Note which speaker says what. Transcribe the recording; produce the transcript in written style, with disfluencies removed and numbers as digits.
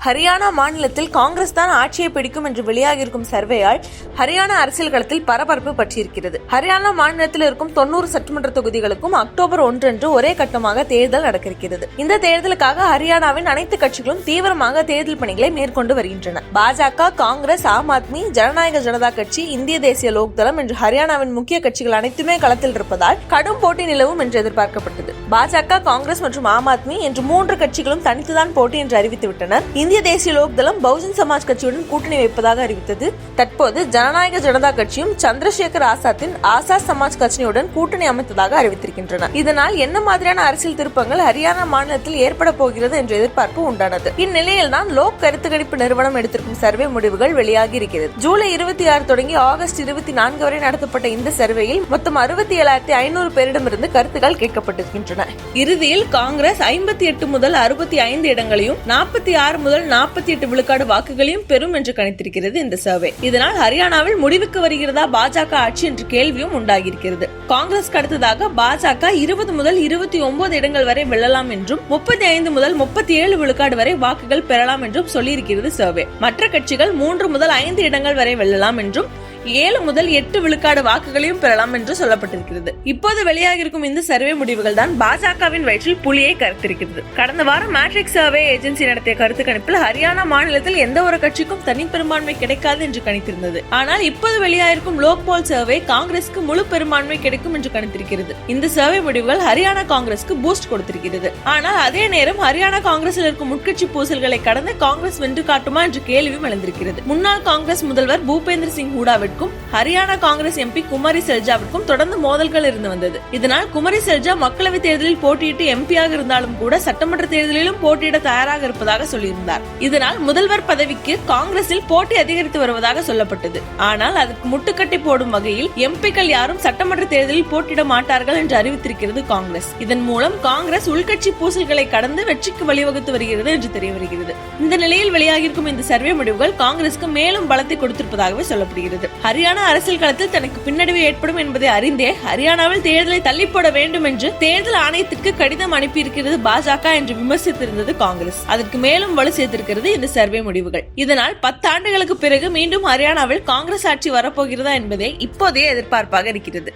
Speaker 1: ஹரியானா மாநிலத்தில் காங்கிரஸ் தான் ஆட்சியை பிடிக்கும் என்று வெளியாகியிருக்கும் சர்வேயால் ஹரியானா அரசியல் களத்தில் பரபரப்பு பற்றியிருக்கிறது. ஹரியானா மாநிலத்தில் இருக்கும் 90 சட்டமன்ற தொகுதிகளுக்கும் அக்டோபர் 1 அன்று ஒரே கட்டமாக தேர்தல் நடக்கிறது. இந்த தேர்தலுக்காக ஹரியானாவின் அனைத்து கட்சிகளும் தீவிரமாக தேர்தல் பணிகளை மேற்கொண்டு வருகின்றன. பாஜக, காங்கிரஸ், ஆம் ஆத்மி, ஜனநாயக ஜனதா கட்சி, இந்திய தேசிய லோக்தளம் என்று ஹரியானாவின் முக்கிய கட்சிகள் அனைத்துமே களத்தில் இருப்பதால் கடும் போட்டி நிலவும் என்று எதிர்பார்க்கப்பட்டது. பாஜக, காங்கிரஸ் மற்றும் ஆம் ஆத்மி என்று 3 கட்சிகளும் தனித்துதான் போட்டி என்று அறிவித்துவிட்டனர். இந்திய தேசிய லோக்தளம் பகுஜன் சமாஜ் கட்சியுடன் கூட்டணி வைப்பதாக அறிவித்தது. தற்போது ஜனநாயக ஜனதா கட்சியும் சந்திரசேகர் ஆசாத்தின் ஆசாத் சமாஜ் கட்சியுடன் கூட்டணி அமைத்ததாக அறிவித்திருக்கின்றன. இதனால் என்ன மாதிரியான அரசியல் திருப்பங்கள் ஹரியானா மாநிலத்தில் ஏற்பட போகிறது என்ற எதிர்பார்ப்பு உண்டானது. இந்நிலையில் தான் லோக் கருத்து கணிப்பு நிறுவனம் எடுத்திருக்கும் சர்வே முடிவுகள் வெளியாகி இருக்கிறது. ஜூலை 26 தொடங்கி ஆகஸ்ட் 24 வரை நடத்தப்பட்ட இந்த சர்வேயில் மொத்தம் 67,500 பேரிடமிருந்து கருத்துக்கள் கேட்கப்பட்டிருக்கின்றன. இறுதியில் காங்கிரஸ் 58 முதல் 65 இடங்களையும் 46 முதல் 48 விழுக்காடு வாக்குகளையும் பெறும் என்று கணித்திருக்கிறது இந்த சர்வே. இதனால் ஹரியானாவில் முடிவுக்கு வருகிறதா பாஜக ஆட்சி என்ற கேள்வியும் உண்டாகியிருக்கிறது. காங்கிரஸ் அடுத்ததாக பாஜக 20 முதல் 29 இடங்கள் வரை வெல்லலாம் என்றும் 35 முதல் 37 விழுக்காடு வரை வாக்குகள் பெறலாம் என்றும் சொல்லியிருக்கிறது சர்வே. மற்ற கட்சிகள் 3 முதல் 5 இடங்கள் வரை வெல்லலாம் என்றும் 7 முதல் 8 விழுக்காடு வாக்குகளையும் பெறலாம் என்று சொல்லப்பட்டிருக்கிறது. இப்போது வெளியாகிருக்கும் இந்த சர்வே முடிவுகள் தான் பாஜகவின் வயிற்றில் புலியை கருத்திருக்கிறது. கடந்த வாரம் மேட்ரிக்ஸ் சர்வே ஏஜென்சி நடத்திய கருத்து கணிப்பில் ஹரியானா மாநிலத்தில் எந்த ஒரு கட்சிக்கும் தனி பெரும்பான்மை கிடைக்காது என்று கணித்திருந்தது. ஆனால் இப்போது வெளியாகிருக்கும் லோக்பால் சர்வே காங்கிரசுக்கு முழு பெரும்பான்மை கிடைக்கும் என்று கணித்திருக்கிறது. இந்த சர்வே முடிவுகள் ஹரியானா காங்கிரசுக்கு பூஸ்ட் கொடுத்திருக்கிறது. ஆனால் அதே நேரம் ஹரியானா காங்கிரஸில் இருக்கும் உட்கட்சி பூசல்களை கடந்து காங்கிரஸ் வென்று காட்டுமா என்ற கேள்வியும் எழுந்திருக்கிறது. முன்னாள் காங்கிரஸ் முதல்வர் பூபேந்திர சிங் ஹூடா ஹரியானா காங்கிரஸ் எம்பி குமரி செல்ஜாவிற்கும் தொடர்ந்து மோதல்கள் இருந்து வந்தது. இதனால் குமரி செல்ஜா மக்களவை தேர்தலில் போட்டியிட்டு எம்பியாக இருந்தாலும் கூட சட்டமன்ற தேர்தலிலும் போட்டியிட தயாராக இருப்பதாக சொல்லியிருந்தார். இதனால் முதல்வர் பதவிக்கு காங்கிரஸில் போட்டி அதிகரித்து வருவதாக சொல்லப்பட்டது. ஆனால் அதற்கு முட்டுக்கட்டை போடும் வகையில் எம்பிக்கள் யாரும் சட்டமன்ற தேர்தலில் போட்டியிட மாட்டார்கள் என்று அறிவித்திருக்கிறது காங்கிரஸ். இதன் மூலம் காங்கிரஸ் உள்கட்சி பூசல்களை கடந்து வெற்றிக்கு வழிவகுத்து வருகிறது என்று தெரிய வருகிறது. இந்த நிலையில் வெளியாகியிருக்கும் இந்த சர்வே முடிவுகள் காங்கிரசுக்கு மேலும் பலத்தை கொடுத்திருப்பதாகவே சொல்லப்படுகிறது. ஹரியானா அரசியல் களத்தில் தனக்கு பின்னடைவு ஏற்படும் என்பதை அறிந்தே ஹரியானாவில் தேர்தலை தள்ளி போட வேண்டும் என்று தேர்தல் ஆணையத்திற்கு கடிதம் அனுப்பியிருக்கிறது பாஜக என்று விமர்சித்திருந்தது காங்கிரஸ். அதற்கு மேலும் வலு சேர்த்திருக்கிறது இந்த சர்வே முடிவுகள். இதனால் 10 ஆண்டுகளுக்கு பிறகு மீண்டும் ஹரியானாவில் காங்கிரஸ் ஆட்சி வரப்போகிறதா என்பதே இப்போதைய எதிர்பார்ப்பாக இருக்கிறது.